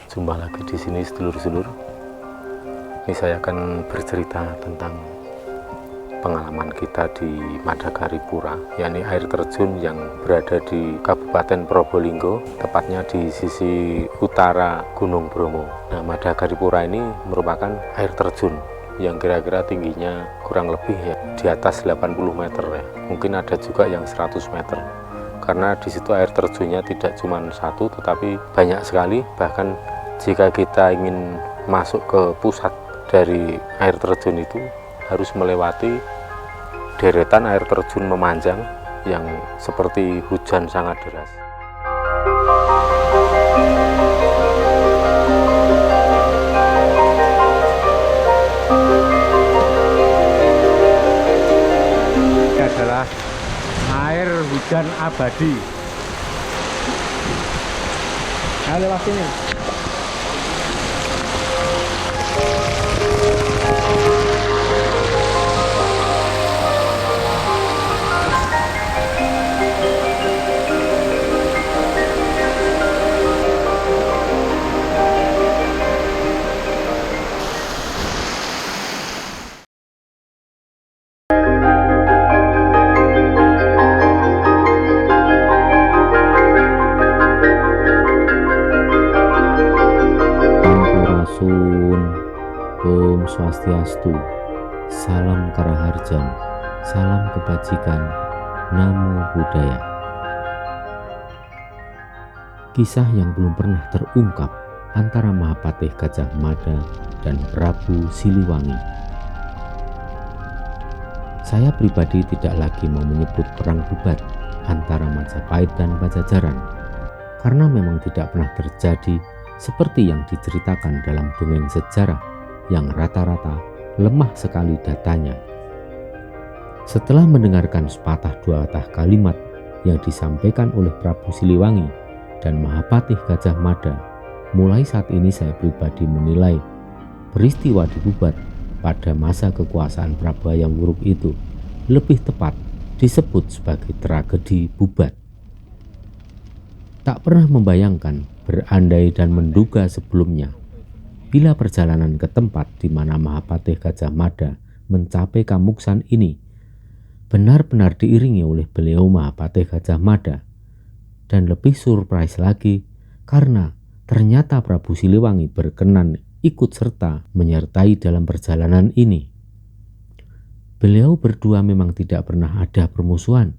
Jumpa lagi di sini sedulur-sedulur. Ini saya akan bercerita tentang pengalaman kita di Madakaripura, yakni air terjun yang berada di Kabupaten Probolinggo, tepatnya di sisi utara Gunung Bromo. Nah, Madakaripura ini merupakan air terjun yang kira-kira tingginya kurang lebih ya di atas 80 meter ya. Mungkin ada juga yang 100 meter. Karena di situ air terjunnya tidak cuma satu, tetapi banyak sekali. Bahkan jika kita ingin masuk ke pusat dari air terjun itu, harus melewati deretan air terjun memanjang yang seperti hujan sangat deras. Ini adalah air hujan abadi. Nah, lewat sini. Om Swastiastu, salam Karaharjan, salam kebajikan, Namo Buddhaya. Kisah yang belum pernah terungkap antara Mahapatih Gajah Mada dan Prabu Siliwangi. Saya pribadi tidak lagi mau menyebut perang bubat antara Majapahit dan Pajajaran, karena memang tidak pernah terjadi seperti yang diceritakan dalam dongeng sejarah yang rata-rata lemah sekali datanya. Setelah mendengarkan sepatah dua patah kalimat yang disampaikan oleh Prabu Siliwangi dan Mahapatih Gajah Mada, mulai saat ini saya pribadi menilai peristiwa di Bubat pada masa kekuasaan Prabu Hayam Wuruk itu lebih tepat disebut sebagai tragedi Bubat. Tak pernah membayangkan, berandai dan menduga sebelumnya, bila perjalanan ke tempat di mana Mahapatih Gajah Mada mencapai Kamuksan ini benar-benar diiringi oleh beliau Mahapatih Gajah Mada, dan lebih surprise lagi karena ternyata Prabu Siliwangi berkenan ikut serta menyertai dalam perjalanan ini. Beliau berdua memang tidak pernah ada permusuhan.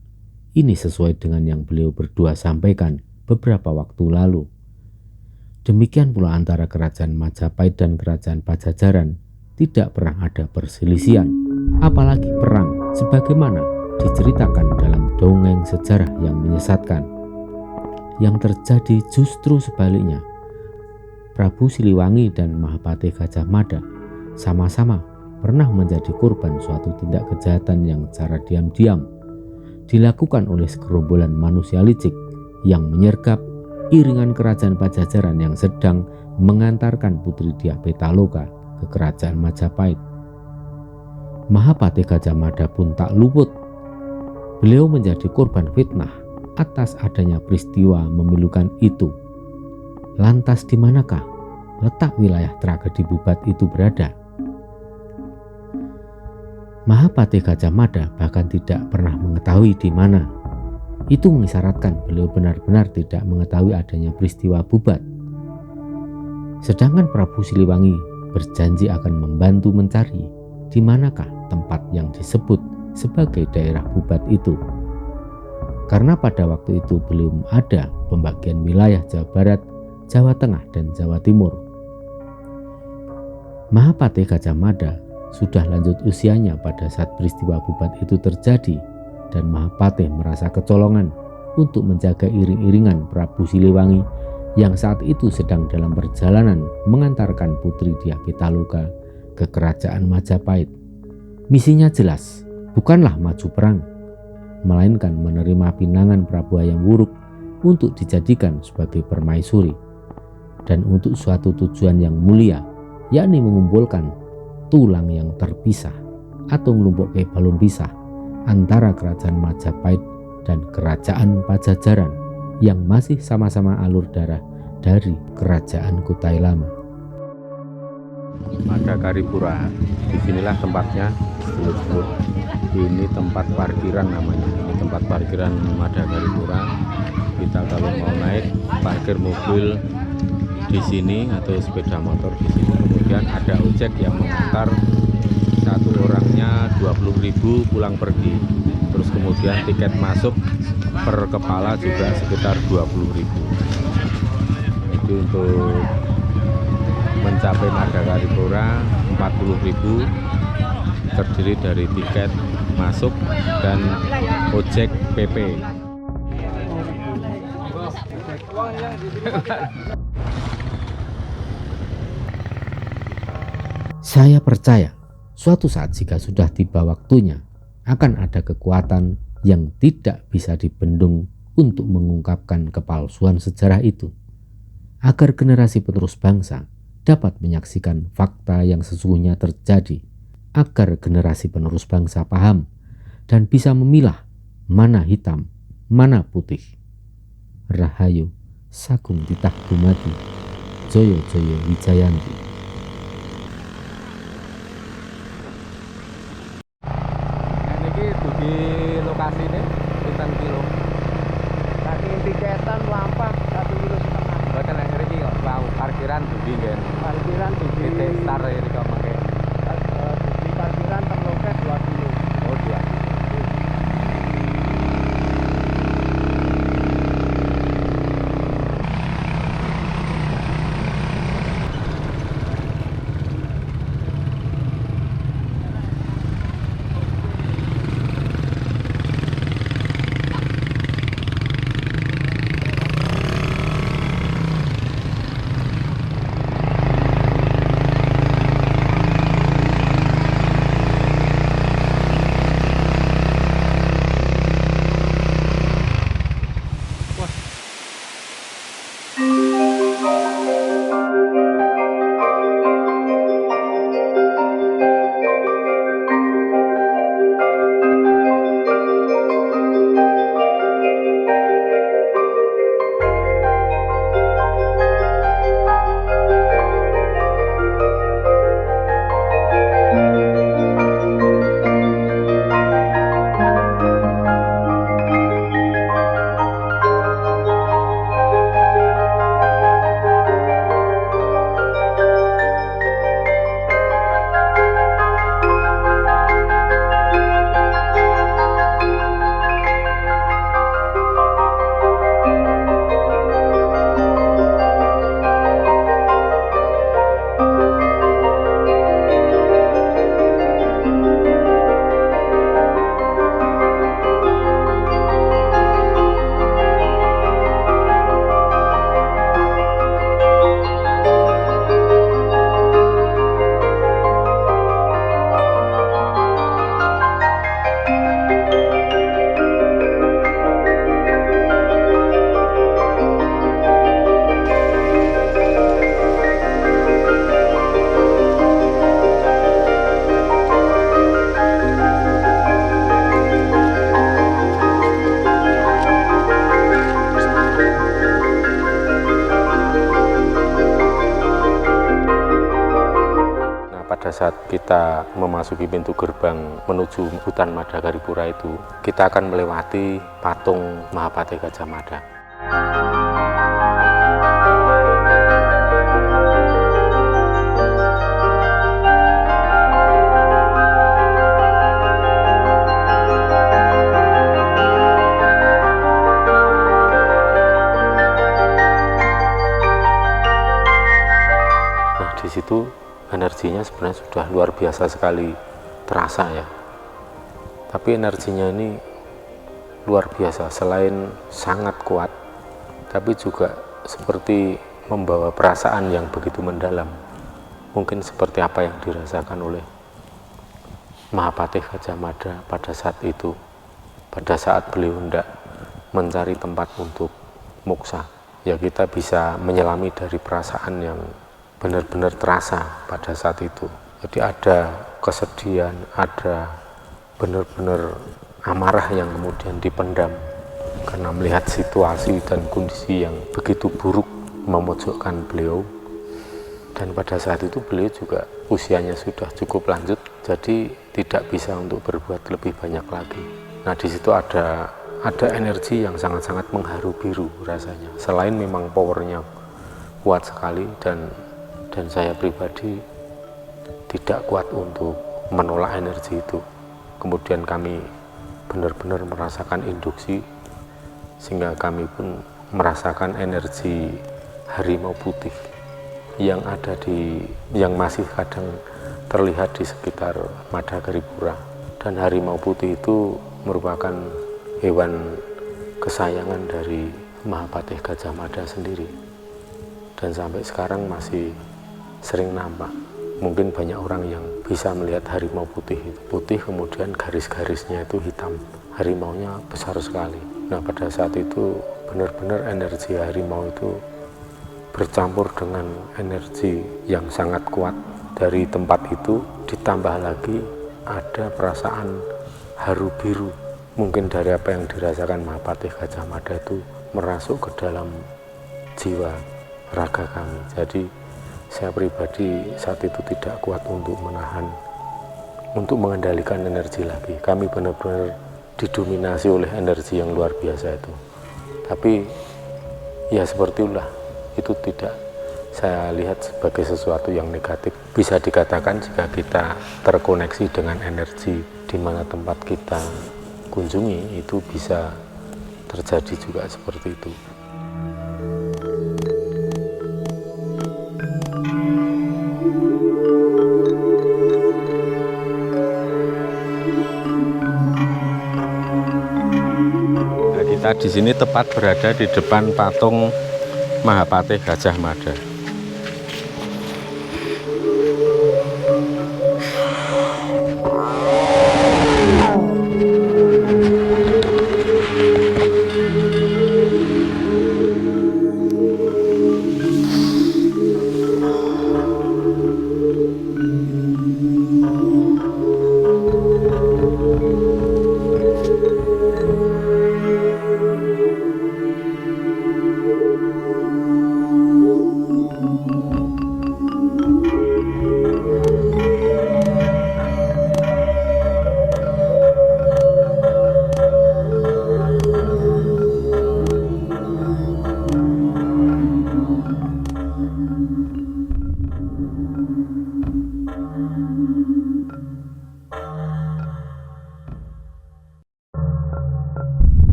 Ini sesuai dengan yang beliau berdua sampaikan beberapa waktu lalu. Demikian pula antara kerajaan Majapahit dan kerajaan Pajajaran tidak pernah ada perselisihan, apalagi perang sebagaimana diceritakan dalam dongeng sejarah yang menyesatkan. Yang terjadi justru sebaliknya. Prabu Siliwangi dan Mahapatih Gajah Mada sama-sama pernah menjadi korban suatu tindak kejahatan yang secara diam-diam dilakukan oleh segerombolan manusia licik yang menyergap iringan kerajaan Pajajaran yang sedang mengantarkan Putri Dyah Pitaloka ke kerajaan Majapahit. Mahapatih Gajah Mada pun tak luput. Beliau menjadi korban fitnah atas adanya peristiwa memilukan itu. Lantas di manakah letak wilayah tragedi Bubat itu berada? Mahapatih Gajah Mada bahkan tidak pernah mengetahui di mana. Itu mengisyaratkan beliau benar-benar tidak mengetahui adanya peristiwa Bubat. Sedangkan Prabu Siliwangi berjanji akan membantu mencari di manakah tempat yang disebut sebagai daerah Bubat itu. Karena pada waktu itu belum ada pembagian wilayah Jawa Barat, Jawa Tengah, dan Jawa Timur. Mahapatih Gajah Mada sudah lanjut usianya pada saat peristiwa Bubat itu terjadi, dan Mahapatih merasa kecolongan untuk menjaga iring-iringan Prabu Siliwangi yang saat itu sedang dalam perjalanan mengantarkan Putri Dyah Pitaloka ke kerajaan Majapahit. Misinya jelas, bukanlah maju perang, melainkan menerima pinangan Prabu Hayam Wuruk untuk dijadikan sebagai permaisuri, dan untuk suatu tujuan yang mulia, yakni mengumpulkan tulang yang terpisah atau ngelumpukke balung pisah antara kerajaan Majapahit dan kerajaan Pajajaran yang masih sama-sama alur darah dari Kerajaan Kutai Lama. Madakaripura, disinilah tempatnya, sedulur-sedulur. Ini tempat parkiran namanya. Ini tempat parkiran Madakaripura. Kita kalau mau naik, parkir mobil di sini atau sepeda motor di sini. Kemudian ada ojek yang mengantar, satu orangnya 20.000 pulang pergi. Terus kemudian tiket masuk per kepala juga sekitar 20.000. Itu untuk mencapai Madakaripura 40.000, terdiri dari tiket masuk dan ojek PP. Saya percaya suatu saat jika sudah tiba waktunya, akan ada kekuatan yang tidak bisa dibendung untuk mengungkapkan kepalsuan sejarah itu, agar generasi penerus bangsa dapat menyaksikan fakta yang sesungguhnya terjadi, agar generasi penerus bangsa paham dan bisa memilah mana hitam, mana putih. Rahayu Sagung Titah Dumadi, Joyo Joyo Wijayanti. Ini di lokasi ini, pinten kilo? Saking tiketan lampah 1,5 kilo. Bahkan yang ini kok bau parkiran dugi kan? Parkiran di Titik star ini kok pakai. di parkiran terloket 2 kilo. Oh 2. Pada saat kita memasuki pintu gerbang menuju hutan Madakaripura itu, kita akan melewati patung Mahapatih Gajah Mada. Nah, di situ energinya sebenarnya sudah luar biasa sekali terasa ya, tapi energinya ini luar biasa. Selain sangat kuat, tapi juga seperti membawa perasaan yang begitu mendalam, mungkin seperti apa yang dirasakan oleh Mahapatih Gajah Mada pada saat itu, pada saat beliau hendak mencari tempat untuk moksa. Ya, kita bisa menyelami dari perasaan yang benar-benar terasa pada saat itu. Jadi ada kesedihan, ada benar-benar amarah yang kemudian dipendam karena melihat situasi dan kondisi yang begitu buruk memojokkan beliau, dan pada saat itu beliau juga usianya sudah cukup lanjut, jadi tidak bisa untuk berbuat lebih banyak lagi. Nah, di situ ada energi yang sangat-sangat mengharu biru rasanya. Selain memang powernya kuat sekali, dan saya pribadi tidak kuat untuk menolak energi itu. Kemudian kami benar-benar merasakan induksi, sehingga kami pun merasakan energi harimau putih yang masih kadang terlihat di sekitar Madagaripura. Dan harimau putih itu merupakan hewan kesayangan dari Mahapatih Gajah Mada sendiri, dan sampai sekarang masih sering nampak. Mungkin banyak orang yang bisa melihat harimau putih itu putih, kemudian garis-garisnya itu hitam. Harimaunya besar sekali. Nah, pada saat itu benar-benar energi harimau itu bercampur dengan energi yang sangat kuat dari tempat itu, ditambah lagi ada perasaan haru biru. Mungkin dari apa yang dirasakan Mahapatih Gajah Mada itu merasuk ke dalam jiwa raga kami. Jadi saya pribadi saat itu tidak kuat untuk mengendalikan energi lagi. Kami benar-benar didominasi oleh energi yang luar biasa itu. Tapi ya seperti itulah, itu tidak saya lihat sebagai sesuatu yang negatif. Bisa dikatakan jika kita terkoneksi dengan energi di mana tempat kita kunjungi, itu bisa terjadi juga seperti itu. Kita di sini tepat berada di depan patung Mahapatih Gajah Mada.